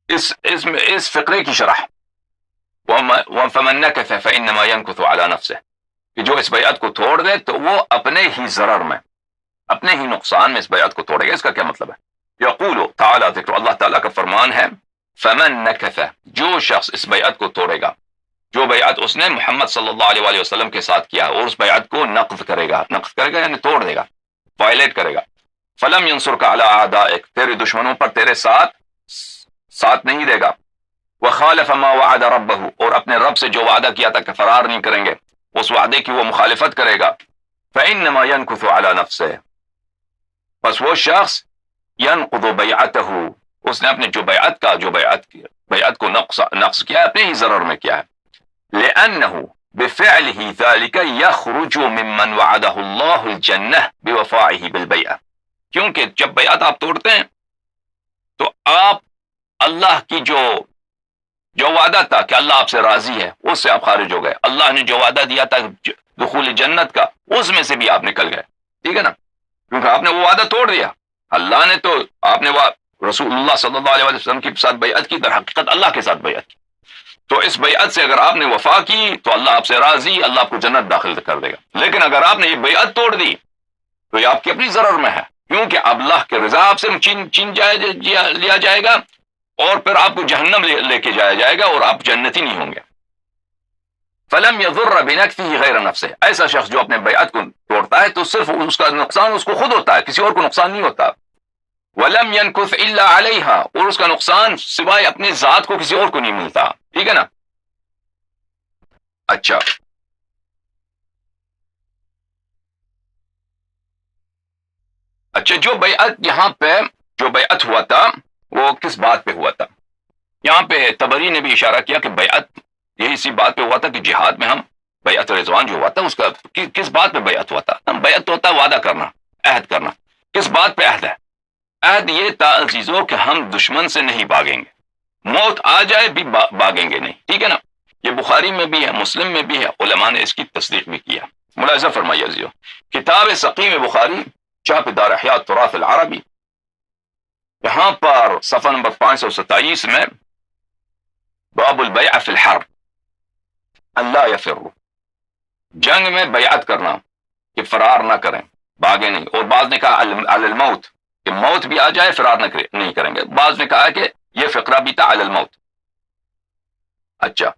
اس فقرے کی شرح، فمن نکث فانما ينکث على نفسه، کہ جو اس بیعت کو توڑ دے تو وہ اپنے ہی ضرر میں، اپنے ہی نقصان میں اس بیعت کو توڑے گا۔ اس کا کیا مطلب ہے؟ یقول تعالی، ذکر اللہ تعالیٰ کا فرمان ہے، فمن نکث، جو شخص اس بیعت کو توڑے گا، جو بیعت اس نے محمد صلی اللہ علیہ وآلہ وسلم کے ساتھ کیا اور اس بیعت کو نقض کرے گا یعنی توڑ دے گا، وائلیٹ کرے گا، فلم ينصرك على اعدائك، تیرے دشمنوں پر تیرے ساتھ نہیں دے گا، وخالف ما وعد ربه، اور اپنے رب سے جو وعدہ کیا تھا کہ فرار نہیں کریں گے، اس وعدے کی وہ مخالفت کرے گا، فانما ينكث على نفسه، بس وہ شخص ينقض بیعته، اس نے اپنے بیعت کو نقص کیا ہے، اپنے ہی ضرر میں کیا ہے، لأنه بفعله ذلك يخرج ممن وعده الله الجنة بوفائه بالبيعة، کیونکہ جب بیعت آپ توڑتے ہیں تو آپ اللہ کی جو وعدہ تھا کہ اللہ آپ سے راضی ہے، اس سے آپ خارج ہو گئے، اللہ نے جو وعدہ دیا تھا دخول جنت کا، اس میں سے بھی آپ نکل گئے، ٹھیک ہے نا، کیونکہ آپ نے وہ وعدہ توڑ دیا، اللہ نے تو آپ نے رسول اللہ صلی اللہ علیہ وسلم کے ساتھ بیعت کی، در حقیقت اللہ کے ساتھ بیعت کی، تو اس بیعت سے اگر آپ نے وفا کی تو اللہ آپ سے راضی، اللہ آپ کو جنت داخل کر دے گا، لیکن اگر آپ نے یہ بیعت توڑ دی تو یہ آپ کی اپنی ضرر میں ہے، کیونکہ اب اللہ کے رضا آپ سے لیا جائے گا اور پھر آپ کو جہنم لے کے جایا جائے گا اور آپ جنتی نہیں ہوں گے۔ فلم يضر بنکثه غیر نفسه، ایسا شخص جو اپنے بیعت کو توڑتا ہے تو صرف اس کا نقصان اس کو خود ہوتا ہے، کسی اور کو نقصان نہیں ہوتا، ولم ينکث الا علیہا، اور اس کا نقصان سوائے اپنے ذات کو کسی اور کو نہیں ملتا، ٹھیک ہے نا۔ اچھا جو بیعت ہوا تھا وہ کس بات پہ ہوا تھا؟ یہاں پہ طبری نے بھی اشارہ کیا کہ بیعت یہی اسی بات پہ ہوا تھا کہ جہاد میں ہم بیعت رضوان جو ہوا تھا اس کا کس بات پہ بیعت ہوا تھا؟ بیعت ہوتا ہے وعدہ کرنا، عہد کرنا، کس بات پہ عہد ہے؟ عہد یہ تھا عزیزوں کہ ہم دشمن سے نہیں بھاگیں گے، موت آ جائے بھی بھاگیں گے نہیں، ٹھیک ہے نا۔ یہ بخاری میں بھی ہے، مسلم میں بھی ہے، علماء نے اس کی تصدیق بھی کیا۔ ملاحظہ فرمائیے عزیزوں، کتاب سقیم بخاری، چھاپ دار احیاء التراث العربی، یہاں پر صفحہ نمبر 527 میں باب البیع فی الحرب ان لا یفروا، جنگ میں بیعت کرنا کہ فرار نہ کریں، بھاگے نہیں، اور بعض نے کہا علی الموت، کہ موت بھی آ جائے فرار نہیں کریں گے، بعض نے کہا کہ یہ فقرہ بھی تھا علی الموت۔ اچھا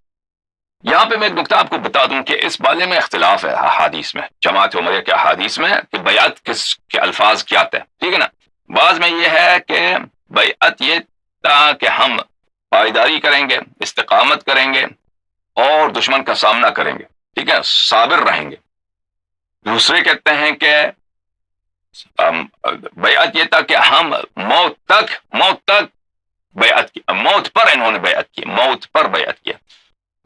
یہاں پہ میں ایک نکتہ آپ کو بتا دوں کہ اس بارے میں اختلاف ہے احادیث میں، جماعت عمریہ کے احادیث میں، کہ بیعت کس کے الفاظ کیا تھے، ٹھیک ہے نا۔ بعض میں یہ ہے کہ بیعت یہ تھا کہ ہم پائیداری کریں گے، استقامت کریں گے اور دشمن کا سامنا کریں گے، ٹھیک ہے، صابر رہیں گے۔ دوسرے کہتے ہیں کہ بیعت یہ تھا کہ ہم موت تک بیعت کی، موت پر انہوں نے بیعت کی، موت پر بیعت کیا۔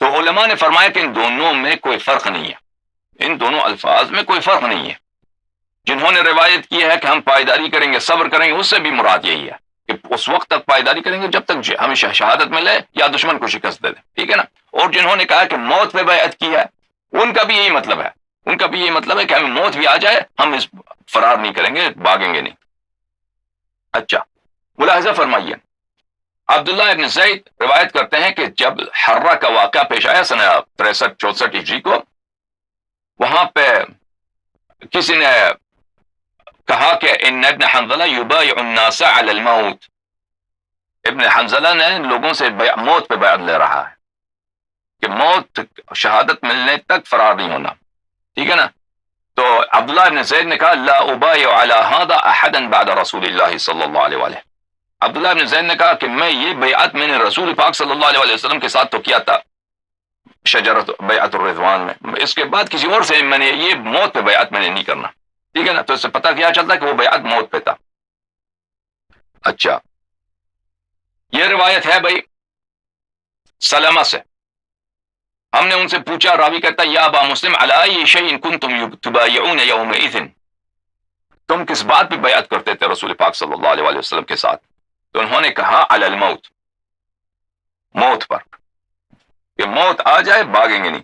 تو علماء نے فرمایا کہ ان دونوں میں کوئی فرق نہیں ہے، ان دونوں الفاظ میں کوئی فرق نہیں ہے۔ جنہوں نے روایت کی ہے کہ ہم پائیداری کریں گے، صبر کریں گے، اس سے بھی مراد یہی ہے کہ اس وقت تک پائیداری کریں گے جب تک ہمیں شہادت ملے یا دشمن کو شکست دے دیں، ٹھیک ہے نا۔ اور جنہوں نے کہا کہ موت پہ بیعت کی ہے، ان کا بھی یہی مطلب ہے، کہ ہمیں موت بھی آ جائے ہم اس فرار نہیں کریں گے، بھاگیں گے نہیں۔ اچھا ملاحظہ فرمائیے، عبداللہ ابن زید روایت کرتے ہیں کہ جب حرہ کا واقعہ پیش آیا سنہ 63-64 ہجری کو، وہاں پہ کسی نے کہا کہ ان ابن حنظلہ یبایع الناس علی الموت، ابن حنظلہ نے لوگوں سے موت پہ بیعت لے رہا ہے کہ موت، شہادت ملنے تک فرار نہیں ہونا، ٹھیک ہے نا۔ تو عبداللہ ابن زید نے کہا لا ابایع علی هذا احدا بعد رسول اللہ صلی اللہ علیہ وآلہ، عبداللہ ابن زید نے کہا کہ میں یہ بیعت میں نے رسول پاک صلی اللہ علیہ وسلم کے ساتھ تو کیا تھا شجرت بیعت الرضوان میں، اس کے بعد کسی اور سے میں نے یہ موت پہ بیعت میں نے نہیں کرنا، ٹھیک ہے نا۔ تو اس سے پتہ کیا چلتا ہے کہ وہ بیعت موت پہ تھا۔ اچھا یہ روایت ہے بھائی سلمہ سے، ہم نے ان سے پوچھا، راوی کہتا ہے یا ابا مسلم علی ای شیء کنتم تبایعون یومئذ، تم کس بات پہ بیعت کرتے تھے رسول پاک صلی اللہ علیہ وسلم کے ساتھ؟ تو انہوں نے کہا علی الموت، موت پر، کہ موت آ جائے بھاگیں گے نہیں۔